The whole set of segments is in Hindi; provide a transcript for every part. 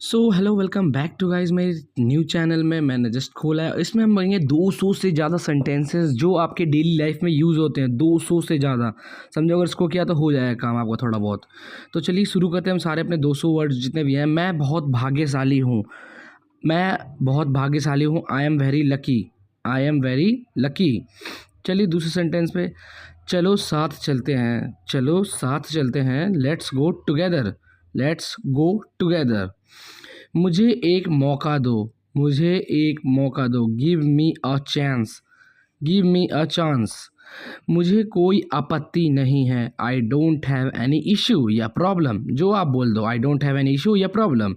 So hello welcome back to guys मेरे न्यू चैनल में मैंने जस्ट खोला है। इसमें हम पढ़ेंगे 200 से ज़्यादा सेंटेंसेस जो आपके डेली लाइफ में यूज़ होते हैं। 200 से ज़्यादा समझो, अगर इसको किया तो हो जाएगा काम आपका थोड़ा बहुत। तो चलिए शुरू करते हैं हम सारे अपने 200 वर्ड्स जितने भी हैं। मैं बहुत भाग्यशाली हूँ। मैं बहुत भाग्यशाली हूँ। I am very lucky. I am very lucky. चलिए दूसरे सेंटेंस पे, चलो साथ चलते हैं। चलो साथ चलते हैं। Let's go together. Let's go together. मुझे एक मौका दो। मुझे एक मौका दो। Give me a chance. Give me a chance. मुझे कोई आपत्ति नहीं है। I don't have any issue या प्रॉब्लम। जो आप बोल दो, I don't have any issue या प्रॉब्लम।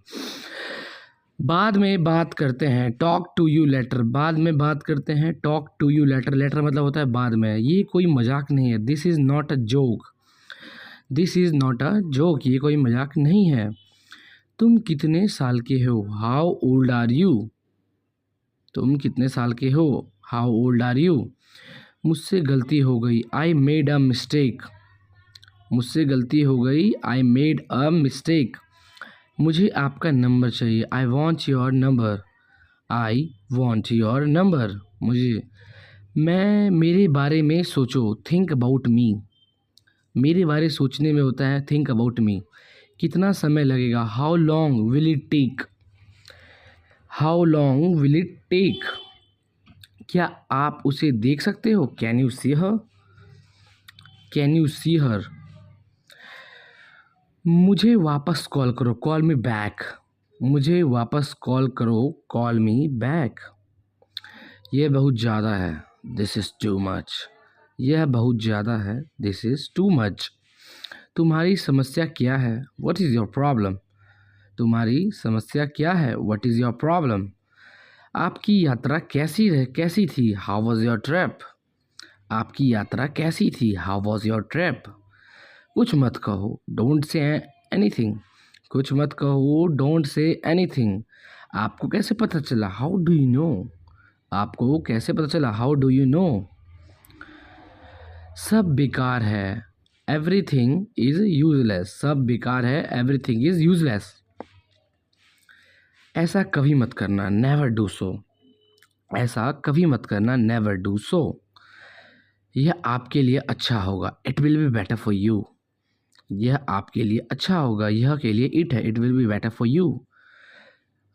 बाद में बात करते हैं। Talk to you later. बाद में बात करते हैं। Talk to you later. Later मतलब होता है बाद में। ये कोई मजाक नहीं है। This is not a joke. This is not a joke. ये कोई मजाक नहीं है। तुम कितने साल के हो? How old are you? तुम कितने साल के हो? How old are you? मुझसे गलती हो गई। I made a mistake. मुझसे गलती हो गई। I made a mistake. मुझे आपका नंबर चाहिए। I want your number. I want your number. मुझे मैं मेरे बारे में सोचो। Think about me. मेरे बारे सोचने में होता है थिंक अबाउट मी। कितना समय लगेगा? How long will it take? How long will it take? क्या आप उसे देख सकते हो? Can you see her? Can you see her? मुझे वापस कॉल करो। Call me back. मुझे वापस कॉल करो। Call me back. यह बहुत ज़्यादा है। This is too much. यह बहुत ज़्यादा है। This is too much. तुम्हारी समस्या क्या है? What is your problem? तुम्हारी समस्या क्या है? What is your problem? आपकी यात्रा कैसी थी? How was your trip? आपकी यात्रा कैसी थी? How was your trip? कुछ मत कहो। Don't say anything. कुछ मत कहो। Don't say anything. आपको कैसे पता चला? How do you no? आपको कैसे पता चला? How do you no? सब बेकार है। Everything is useless. सब बेकार है। Everything is useless. ऐसा कभी मत करना। Never do so. ऐसा कभी मत करना। Never do so. यह आपके लिए अच्छा होगा। It will be better for you. यह आपके लिए अच्छा होगा। यह के लिए इट है। It will be better for you.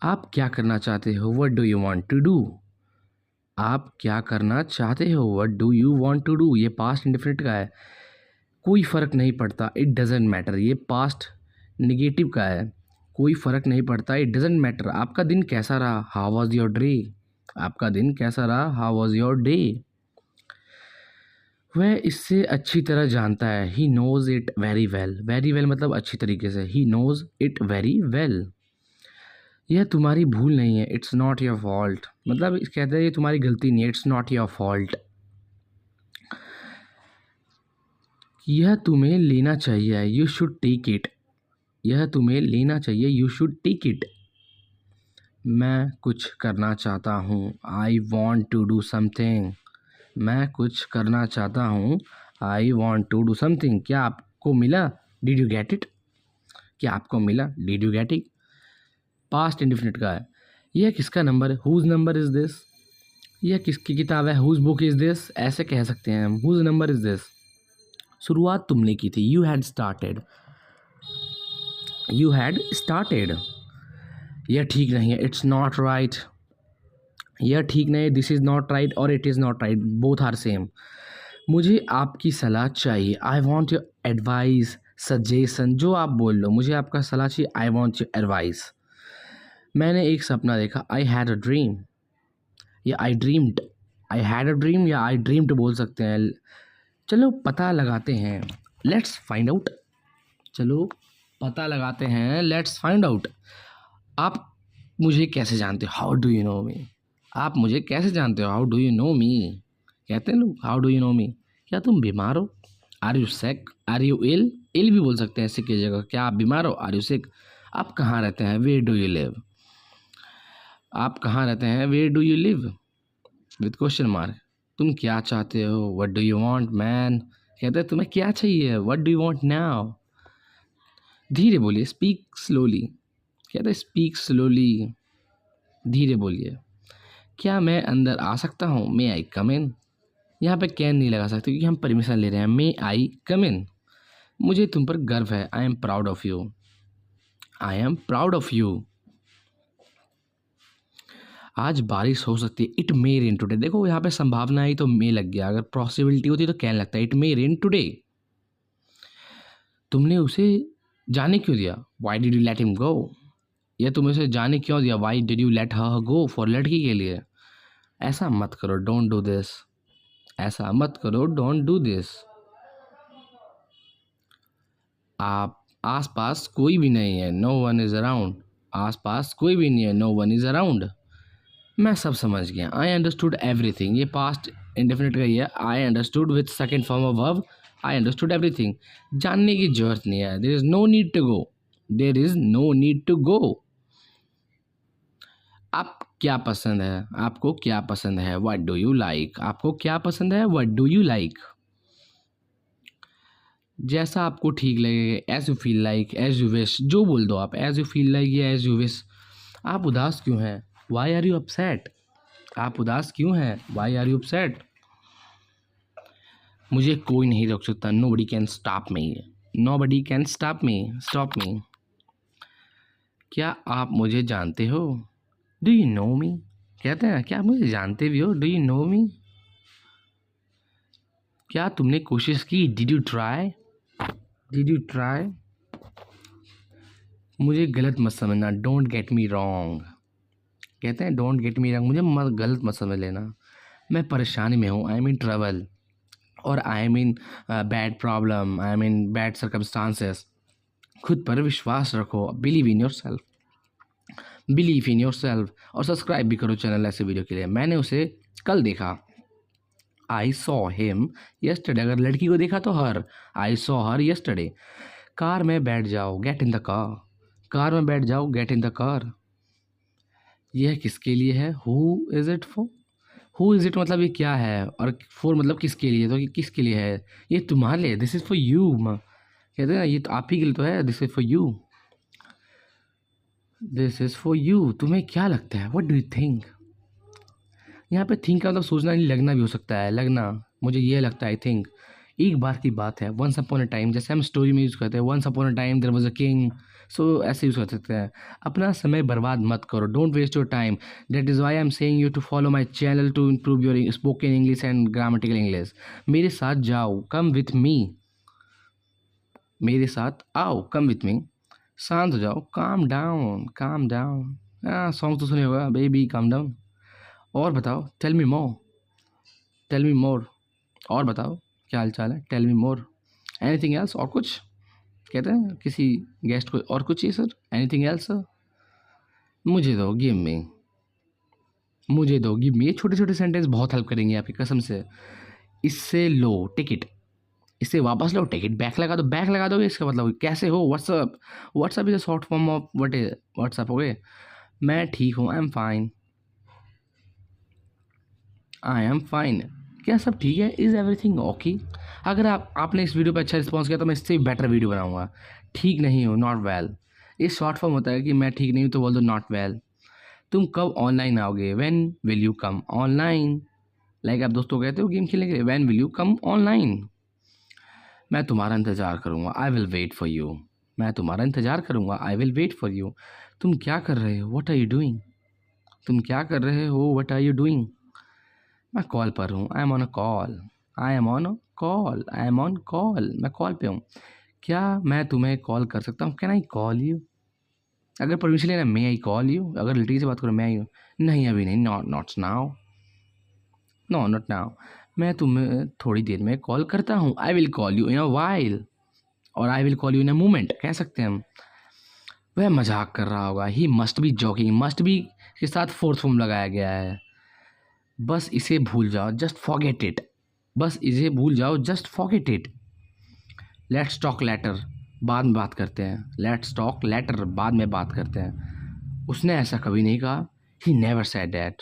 आप क्या करना चाहते हो? What do you want to do? आप क्या करना चाहते हो? What do you want to do? ये पास्ट इंडेफिनिट का है। कोई फ़र्क नहीं पड़ता। It doesn't matter. ये पास्ट निगेटिव का है। कोई फ़र्क नहीं पड़ता। It doesn't matter. आपका दिन कैसा रहा? How was your day? आपका दिन कैसा रहा? How was your day? वह इससे अच्छी तरह जानता है। He knows it very well. Very well मतलब अच्छी तरीके से। He knows it very well. यह तुम्हारी भूल नहीं है। It's not your fault. मतलब कहते हैं ये तुम्हारी गलती नहीं है। It's not your fault. यह तुम्हें लेना चाहिए। You should take it. यह तुम्हें लेना चाहिए। You should take it. मैं कुछ करना चाहता हूँ। I want to do something. मैं कुछ करना चाहता हूँ। I want to do something. क्या आपको मिला? Did you get it? क्या आपको मिला? Did you get it? Past indefinite का है। यह किसका नंबर है? Whose number is this? यह किसकी किताब है? Whose book is this? ऐसे कह सकते हैं हम। Whose number is this? शुरुआत तुमने की थी। You had started. You had started. यह ठीक नहीं है। It's not right. यह ठीक नहीं है। दिस इज़ नॉट राइट और it is not right. Both are same. मुझे आपकी सलाह चाहिए। I want your advice, suggestion. जो आप बोल लो। मुझे आपका सलाह चाहिए। I want your advice. मैंने एक सपना देखा। आई हैड अ ड्रीम या I dreamed. I had a dream या आई ड्रीम्ड बोल सकते हैं। चलो पता लगाते हैं। Let's find out. चलो पता लगाते हैं। Let's find out. आप मुझे कैसे जानते हो? How do you know me? आप मुझे कैसे जानते हो? How do you know me? कहते हैं लोग how do you know me. क्या तुम बीमार हो? Are you sick? Are you ill? Ill भी बोल सकते हैं सिक की जगह। क्या आप बीमार हो? Are you sick? आप कहाँ रहते हैं? Where do you live? आप कहाँ रहते हैं? Where do you live? With question mark. तुम क्या चाहते हो? What do you want man? कहते हैं तुम्हें क्या चाहिए? What do you want now? धीरे बोलिए। Speak slowly. कहता है स्पीक स्लोली, धीरे बोलिए। क्या मैं अंदर आ सकता हूँ? मे आई कम इन। यहाँ पे कैन नहीं लगा सकते क्योंकि हम परमिशन ले रहे हैं। मे आई कम इन। मुझे तुम पर गर्व है। I am proud of you. I am proud of you. आज बारिश हो सकती है। It may rain today. देखो यहाँ पे संभावना है तो मे लग गया, अगर पॉसिबिलिटी होती तो कैन लगता है। It may rain today. तुमने उसे जाने क्यों दिया? Why did you let him go? या तुम उसे जाने क्यों दिया? Why did you let her go? For लड़की के लिए। ऐसा मत करो, डोंट डू दिस। ऐसा मत करो, डोंट डू दिस। आप आसपास कोई भी नहीं है। No one is around. आसपास कोई भी नहीं है। No one is around. मैं सब समझ गया। I understood everything. ये पास्ट इंडेफिनिट का ही है। I understood with second form of verb. I understood everything. जानने की जरूरत नहीं है। There is no need to go. There is no need to go. आप क्या पसंद है? आपको क्या पसंद है? What do you like? आपको क्या पसंद है? What do you like? जैसा आपको ठीक लगे, as you feel like, as you wish, जो बोल दो आप। एज यू फील लाइक या एज यू विश। आप उदास क्यों हैं? Why are you upset? आप उदास क्यों हैं? Why are you upset? मुझे कोई नहीं रोक सकता। Nobody can stop me. Nobody can stop me. Stop me. क्या आप मुझे जानते हो? Do you know me? कहते हैं क्या आप मुझे जानते भी हो? Do you know me? क्या तुमने कोशिश की? Did you try? Did you try? मुझे गलत मत समझना। Don't get me wrong. कहते हैं डोंट गेट मी रॉन्ग, मुझे गलत मत समझ लेना। मैं परेशानी में हूँ। I am in trouble. और I am in bad problem. I am in bad circumstances. खुद पर विश्वास रखो। Believe in yourself. Believe in yourself. और सब्सक्राइब भी करो चैनल ऐसे वीडियो के लिए। मैंने उसे कल देखा। I saw him yesterday. अगर लड़की को देखा तो her. I saw her yesterday. Car में बैठ जाओ। Get in the car. Car में बैठ जाओ। Get in the car. यह किसके लिए है? Who is it for? Who is it मतलब ये क्या है, और फॉर मतलब किसके लिए, तो ये किसके लिए है? ये तुम्हारे लिए। This is for you. कहते हैं ना ये तो आप ही के लिए तो है। This is for you. This is for you. तुम्हें क्या लगता है? What do you think? यहाँ पे थिंक का मतलब सोचना नहीं, लगना भी हो सकता है। लगना, मुझे ये लगता है। I think. एक बार की बात है। वंस अपॉन अ टाइम, जैसे हम स्टोरी में यूज़ करते हैं। Once upon a time there was a king. So ऐसे यूज़ कर सकते हैं। अपना समय बर्बाद मत करो। Don't waste your time. That is why I am saying you to follow my channel to improve your spoken English and grammatical English. मेरे साथ जाओ। Come with me. मेरे साथ आओ। Come with me. शांत हो जाओ। Calm down. Calm down. हाँ, सॉन्ग तो सुने होगा। बेबी काम डाउन। और बताओ। Tell me more. Tell me more. और बताओ क्या हाल चाल है? Tell me more. Anything else? और कुछ कहते हैं किसी गेस्ट को, और कुछ चाहिए सर? Anything else sir? मुझे दो। गिव मी। मुझे दो। गिव मी। ये छोटे छोटे सेंटेंस बहुत हेल्प करेंगे आपकी कसम से। इससे लो टिकट। इससे वापस लो टिकट। बैक लगा दो। बैक लगा दोगे इसका मतलब कैसे हो? What's up. What's up is a short form of what is what's up. Okay. मैं ठीक हूँ। I am fine. I am fine. क्या सब ठीक है? Is everything okay? अगर आपने इस वीडियो पर अच्छा रिस्पॉन्स किया तो मैं इससे बेटर वीडियो बनाऊंगा। ठीक नहीं हूँ, नॉट वेल। ये शॉर्ट फॉर्म होता है कि मैं ठीक नहीं हूँ तो बोल दो नॉट वेल। तुम कब ऑनलाइन आओगे? When will you come online? Like आप दोस्तों कहते हो गेम खेलने के लिए। When will you come online? मैं तुम्हारा इंतज़ार करूँगा। I will wait for you. मैं तुम्हारा इंतज़ार करूँगा। I will wait for you. तुम क्या कर रहे हो? What are you doing? तुम क्या कर रहे हो? What are you doing? मैं कॉल पर हूँ। I am on a call. I am on a call. I am on call. मैं कॉल पे हूँ। क्या मैं तुम्हें कॉल कर सकता हूँ? Can I call you? अगर परमिशन लेना, मे आई कॉल यू? अगर लिटरी से बात करो, मैं आई। नहीं अभी नहीं। Not not now. No not now. मैं तुम्हें थोड़ी देर में कॉल करता हूँ। I will call you in a while. और I will call you in a moment कह सकते हैं हम। वह मजाक कर रहा होगा। He must be joking. Must be के साथ फोर्थ फॉर्म लगाया गया है। बस इसे भूल जाओ। Just forget it. बस इसे भूल जाओ। Just forget it. Let's talk later. बाद में बात करते हैं। Let's talk later. बाद में बात करते हैं। उसने ऐसा कभी नहीं कहा। He never said that.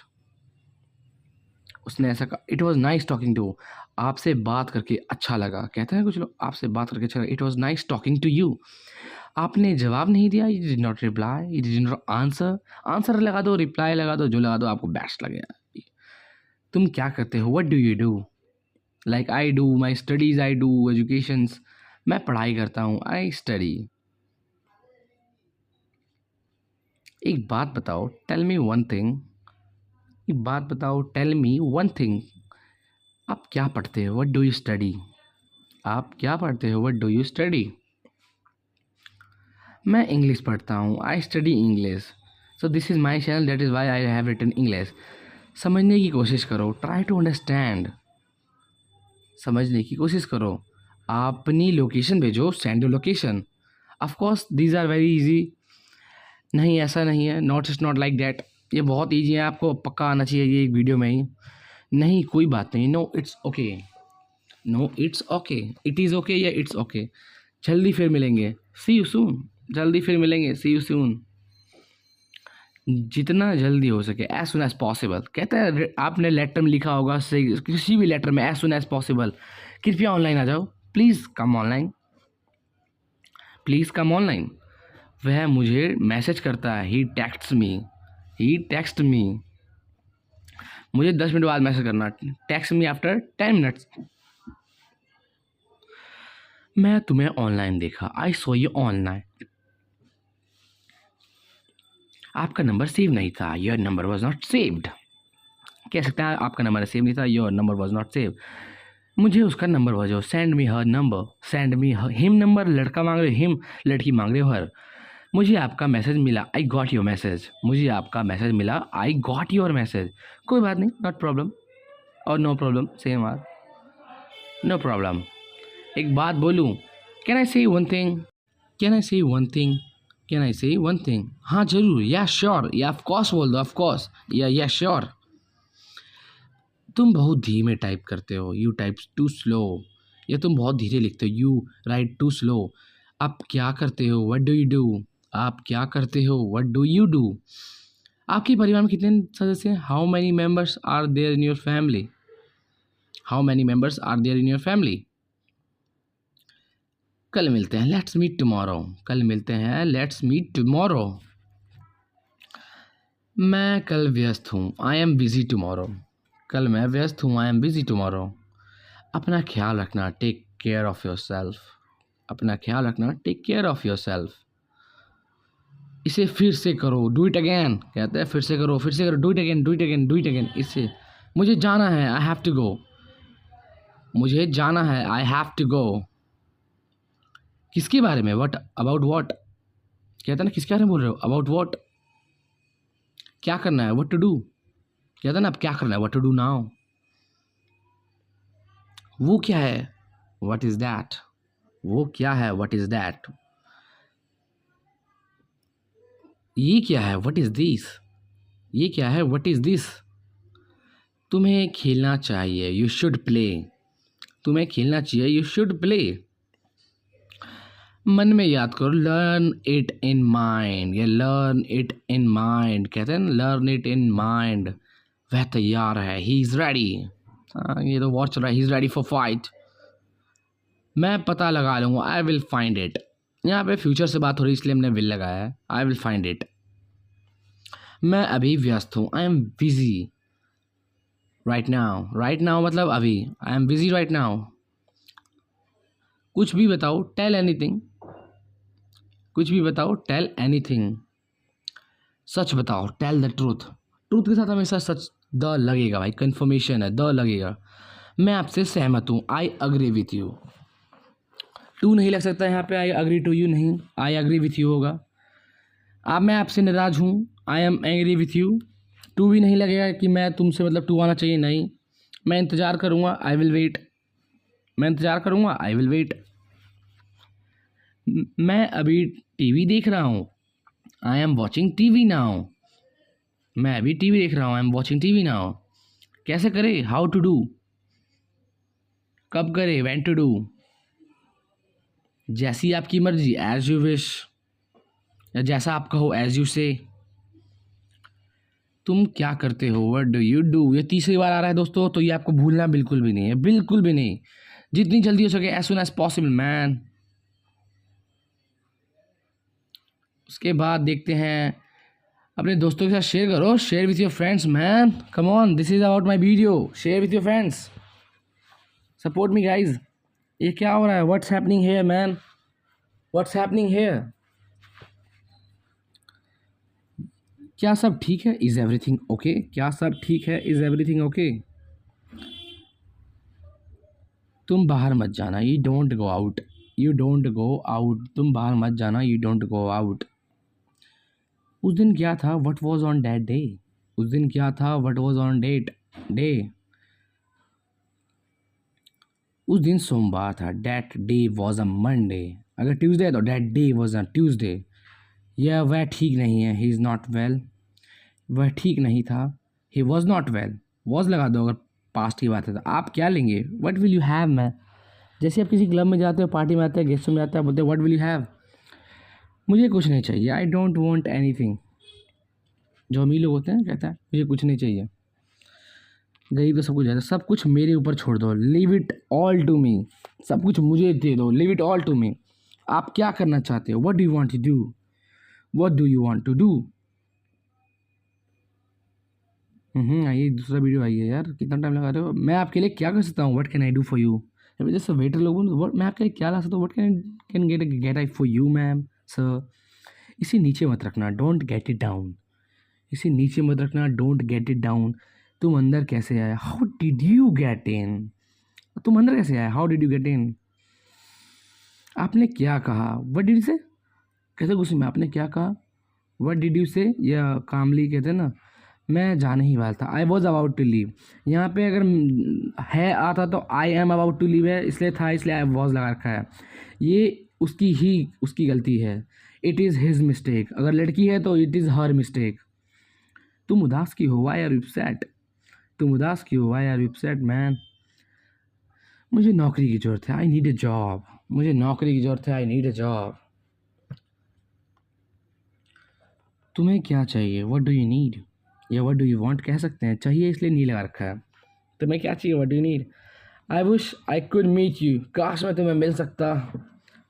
उसने ऐसा कहा। It was nice talking to. आपसे बात करके अच्छा लगा। कहते हैं कुछ लोग आपसे बात करके अच्छा लगा। It was nice talking to you. आपने जवाब नहीं दिया, you did not reply, you did not answer. Answer लगा दो, रिप्लाई लगा दो, जो लगा दो आपको बेस्ट लगे। तुम क्या करते हो, what do you do? Like I do my studies, I do educations. मैं पढ़ाई करता हूँ, आई स्टडी। एक बात बताओ, टेल मी वन थिंग। एक बात बताओ, टेल मी वन थिंग। आप क्या पढ़ते हो, व्हाट डू यू स्टडी? आप क्या पढ़ते हो, व्हाट डू यू स्टडी? मैं इंग्लिश पढ़ता हूँ, I study English. So this is my channel, that is why I have written English. समझने की कोशिश करो, ट्राई टू अंडरस्टैंड। समझने की कोशिश करो। अपनी लोकेशन भेजो, send your location. Of course these are very easy. नहीं ऐसा नहीं है, not is not like that. ये बहुत ईजी है, आपको पक्का आना चाहिए ये एक वीडियो में ही। नहीं कोई बात नहीं, no it's okay, no it's okay, it is okay या इट्स ओके। जल्दी फिर मिलेंगे, सी यू सून। जल्दी फिर मिलेंगे, सी यू सून। जितना जल्दी हो सके, एज सुन एज पॉसिबल। कहते हैं आपने लेटर में लिखा होगा, किसी भी लेटर में एज सुन एज पॉसिबल। कृपया ऑनलाइन आ जाओ, please come online, please come online. वह मुझे मैसेज करता है, ही टेक्स्ट मी, ही टेक्स्ट मी। मुझे 10 मिनट बाद मैसेज करना, टेक्स्ट मी आफ्टर 10 मिनट्स। मैं तुम्हें ऑनलाइन देखा, आई सॉ यू ऑनलाइन। आपका नंबर सेव नहीं था, your number was not saved. कह सकते हैं आपका नंबर सेव नहीं था, your number was not save. मुझे उसका नंबर भेजो, send me her number, send me him number. लड़का मांग रहे हो हिम, लड़की मांग रहे हो हर। मुझे आपका मैसेज मिला, आई गॉट योर मैसेज। मुझे आपका मैसेज मिला, आई गॉट योर मैसेज। कोई बात नहीं, नॉट प्रॉब्लम और no problem, same are, no problem. एक बात बोलूँ, कैन आई से वन थिंग, कैन आई से वन थिंग, कैन आई से वन थिंग? हाँ जरूर, या श्योर, या ऑफ कोर्स बोल दो, ऑफ कोर्स, या श्योर। तुम बहुत धीमे टाइप करते हो, यू टाइप टू स्लो। या तुम बहुत धीरे लिखते हो, यू राइट टू स्लो। आप क्या करते हो, व्हाट डू यू डू? आप क्या करते हो, व्हाट डू यू डू? आपके परिवार में कितने सदस्य हैं? How many members are there in your family? How many members are there in your family? कल मिलते हैं, लेट्स मीट टुमारो। कल मिलते हैं, लेट्स मीट टुमारो। मैं कल व्यस्त हूँ, आई एम बिजी टुमारो। कल मैं व्यस्त हूँ, आई एम बिजी टुमारो। अपना ख्याल रखना, take care of yourself. अपना ख्याल रखना, take care of yourself. इसे फिर से करो, डू इट अगेन। कहते हैं फिर से करो, फिर से करो, do it again, do it again, do it again. इससे मुझे जाना है, आई हैव टू गो। मुझे जाना है, आई हैव टू गो। किसके बारे में, व्हाट, अबाउट व्हाट? कहते हैं ना किसके बारे में बोल रहे हो, अबाउट व्हाट? क्या करना है, व्हाट टू डू? कहते हैं ना अब क्या करना है, व्हाट टू डू नाउ। वो क्या है, व्हाट इज दैट? वो क्या है, व्हाट इज दैट? ये क्या है, व्हाट इज दिस? ये क्या है, व्हाट इज दिस? तुम्हें खेलना चाहिए, यू शुड प्ले। तुम्हें खेलना चाहिए, यू शुड प्ले। मन में याद करो, लर्न इट इन माइंड। या लर्न इट इन माइंड, कहते हैं ना, लर्न इट इन माइंड। वह तैयार है, ही इज़ रेडी। ये तो वॉर चल रहा है, he is ready for fight. मैं पता लगा लूँगा, आई विल फाइंड इट। यहाँ पे फ्यूचर से बात हो रही इसलिए हमने विल लगाया है, आई विल फाइंड इट। मैं अभी व्यस्त हूँ, I am busy right now. Right now मतलब अभी, I am busy right now. कुछ भी बताओ, टेल एनीथिंग। कुछ भी बताओ, टेल एनीथिंग। सच बताओ, टेल द ट्रूथ। ट्रूथ के साथ हमेशा सच द लगेगा भाई, कन्फर्मेशन है, द लगेगा। मैं आपसे सहमत हूँ, I agree with you. To नहीं लग सकता यहाँ पे, आई अग्री टू यू नहीं, आई अग्री विथ यू होगा। अब मैं आपसे नाराज हूँ, I am angry with you. To भी नहीं लगेगा कि मैं तुमसे मतलब टू आना चाहिए, नहीं। मैं इंतज़ार करूँगा, आई विल वेट। मैं इंतज़ार करूँगा, आई विल वेट। मैं अभी टीवी देख रहा हूँ, I am watching TV now. मैं अभी टीवी देख रहा हूँ, I am watching TV now. कैसे करे, हाउ टू डू। कब करे, व्हेन टू डू। जैसी आपकी मर्जी, एज यू विश। या जैसा आप कहो, एज यू से। तुम क्या करते हो, व्हाट डू यू डू। ये तीसरी बार आ रहा है दोस्तों, तो ये आपको भूलना बिल्कुल भी नहीं है, बिल्कुल भी नहीं। जितनी जल्दी हो सके, as soon as possible man. उसके बाद देखते हैं, अपने दोस्तों के साथ शेयर करो, share with your friends man, come on, this is about my video, share with your friends, support me guys. ये क्या हो रहा है, what's happening here man, what's happening here? क्या सब ठीक है? Is everything okay? क्या सब ठीक है? Is everything okay? तुम बाहर मत जाना, you don't go out, you don't go out, तुम बाहर मत जाना, यू डोंट गो आउट। उस दिन क्या था, what was on that day? उस दिन क्या था, what was on date day? उस दिन सोमवार था, that day was a Monday. अगर ट्यूसडे है तो that day was a Tuesday. यह वह ठीक नहीं है, ही इज़ नॉट वेल, वह ठीक नहीं था, he was not well, was लगा दो अगर पास्ट की बात है तो। आप क्या लेंगे, what will you have man? जैसे आप किसी क्लब में जाते हो, पार्टी में आते हैं, गेस्टों में आते हैं, बोलते हैं व्हाट विल यू हैव? मुझे कुछ नहीं चाहिए, आई डोंट वांट एनीथिंग। जो अमीर लोग होते हैं कहता है मुझे कुछ नहीं चाहिए, गरीब तो सब कुछ है, सब कुछ मेरे ऊपर छोड़ दो, leave it all to me, सब कुछ मुझे दे दो, leave it all to me. आप क्या करना चाहते हो, what do you want to do, what do you want to do? आइए दूसरा वीडियो आइए यार, कितना टाइम लगा रहे हो? मैं आपके लिए क्या कर सकता हूँ, what can I do for you? जैसे वेटर लोग व्हाट, मैं आपके लिए क्या ला सकता हूँ, what can get I for you ma'am sir? इसे नीचे मत रखना, डोंट गेट इट डाउन, इसे नीचे मत रखना, डोंट गेट इट डाउन। तुम अंदर कैसे आए, how did you get in? तुम अंदर कैसे आए, how did you get in? आपने क्या कहा, व्हाट डिड यू से? कैसे गुस्से में, आपने क्या कहा, व्हाट डिड यू से? या कामली कहते हैं ना, मैं जाने ही वाला था, I was about to leave. यहाँ पे अगर है आता तो I am about to leave है, इसलिए था, इसलिए आई वॉज लगा रखा है। ये उसकी गलती है, इट इज़ हिज मिस्टेक। अगर लड़की है तो इट इज़ हर मिस्टेक। तुम उदास क्यों हो, वाई आर यू अपसेट? तुम उदास क्यों हो, why are you upset man? मुझे नौकरी की ज़रूरत है, आई नीड अ जॉब, मुझे नौकरी की ज़रूरत है, आई नीड अ जॉब। तुम्हें क्या चाहिए, व्हाट डू यू नीड? या व्हाट डू यू वांट कह सकते हैं, चाहिए इसलिए नहीं लगा रखा है। तुम्हें क्या चाहिए, what do you need? I wish I could meet you, काश मैं तुम्हें मिल सकता।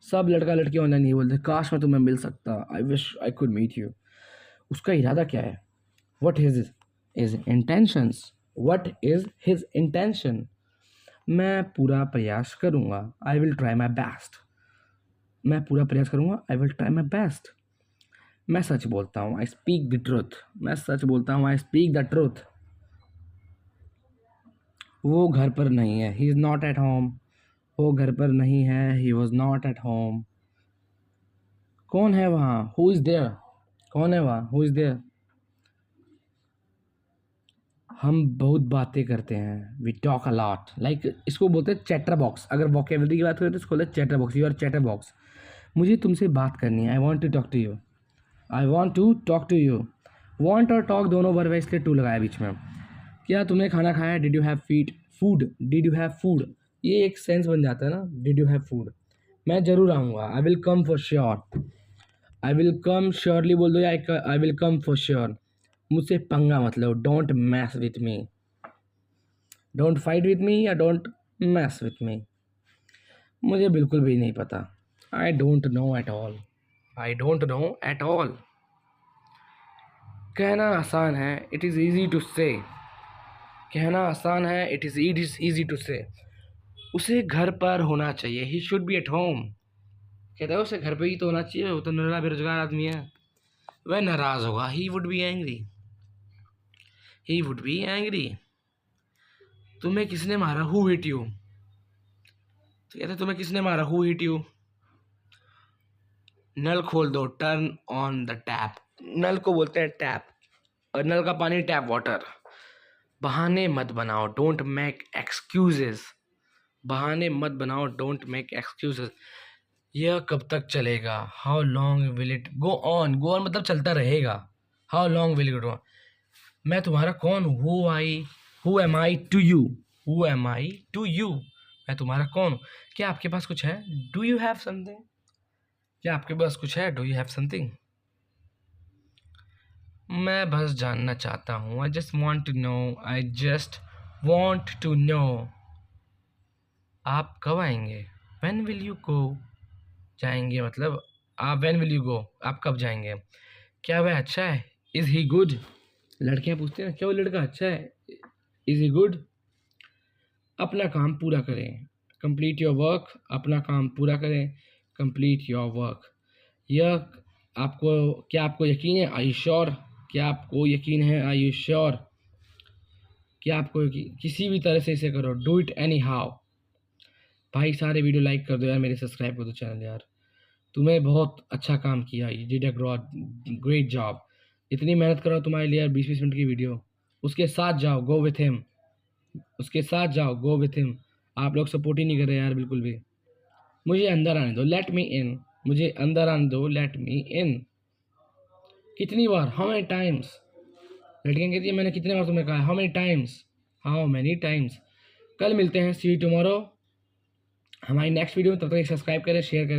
सब लड़का लड़की ऑनलाइन नहीं बोलते, काश मैं तुम्हें मिल सकता, I wish I could meet you. उसका इरादा क्या है, what is intentions, what is his intention? मैं पूरा प्रयास करूँगा, I will try my best, मैं पूरा प्रयास करूँगा, I will try my best. मैं सच बोलता हूँ, आई स्पीक द ट्रूथ, मैं सच बोलता हूँ, आई स्पीक द ट्रूथ। वो घर पर नहीं है, he is not at home, वो घर पर नहीं है, he was not at home. कौन है वहाँ, हु इज़ देयर? कौन है वहाँ, हु इज़ देयर? हम बहुत बातें करते हैं, we talk a lot, like इसको बोलते हैं चैटर बॉक्स। अगर वोकेबलरी की बात करें तो इसको बोलते हैं chatterbox, you are chatterbox. मुझे तुमसे बात करनी है, I want to talk to you, I want to talk to you. Want और टॉक दोनों वर्ब है, इसलिए टू लगाया बीच में। क्या तुमने खाना खाया, did you have food, did you have food? ये एक सेंस बन जाता है ना, डिड यू हैव फूड। मैं ज़रूर आऊँगा, I will come for sure, I will come surely बोल दो, या I will come for sure. मुझसे पंगा मत लो, don't mess with me, don't fight with me या डोंट मैस विथ मी। मुझे बिल्कुल भी नहीं पता, I don't know at all, I don't know at all. कहना आसान है, इट इज़ ईजी टू से, कहना आसान है, इट इज़ ईजी टू से। उसे घर पर होना चाहिए, he should be at home. कहता है उसे घर पे ही तो होना चाहिए, वो तो नरा बेरोजगार आदमी है। वह नाराज़ होगा, he would be angry, he would be angry. तुम्हें किसने मारा, हु हिट यू? तो कहते तुम्हें किसने मारा, हु हिट यू? नल खोल दो, टर्न ऑन द टैप, नल को बोलते हैं टैप, और नल का पानी टैप वाटर। बहाने मत बनाओ, डोंट मेक एक्सक्यूजेस, बहाने मत बनाओ, डोंट मेक एक्सक्यूजेस। यह कब तक चलेगा, how long will it go on, go on मतलब चलता रहेगा, how long will it go. मैं तुम्हारा कौन हूँ, who am I to you, who am I to you, मैं तुम्हारा कौन हूँ? क्या आपके पास कुछ है, डू यू हैव समथिंग? क्या आपके पास कुछ है, डू यू हैव समथिंग? मैं बस जानना चाहता हूँ, I just want to know, I just want to know. आप कब आएंगे, व्हेन विल यू गो? जाएंगे मतलब आप व्हेन विल यू गो, आप कब जाएंगे? क्या वह अच्छा है? Is he good? लड़कियां पूछते हैं क्या वो लड़का अच्छा है? Is he good? अपना काम पूरा करें, कंप्लीट योर वर्क, अपना काम पूरा करें, कंप्लीट योर वर्क। यह आपको, क्या आपको यकीन है? Are you sure? क्या आपको यकीन है? Are you sure? क्या आपको किसी भी तरह से इसे करो, डू इट एनी हाउ। भाई सारे वीडियो लाइक कर दो यार, मेरे सब्सक्राइब कर दो चैनल यार। तुम्हें बहुत अच्छा काम किया, you did a great job. इतनी मेहनत करो तुम्हारे लिए यार, 20-20 मिनट की वीडियो। उसके साथ जाओ, गो विथ हिम, उसके साथ जाओ, गो विथ हिम। आप लोग सपोर्ट ही नहीं कर रहे यार बिल्कुल भी। मुझे अंदर आने दो, लेट मी इन, मुझे अंदर आने दो, लेट मी इन। कितनी बार, हाउ मेनी टाइम्स? लड़कियाँ कहती है मैंने कितने बार तुम्हें कहा, how many times, how many times. कल मिलते हैं, सी यू टुमारो हमारी नेक्स्ट वीडियो में। तब तक सब्सक्राइब करें, शेयर करें।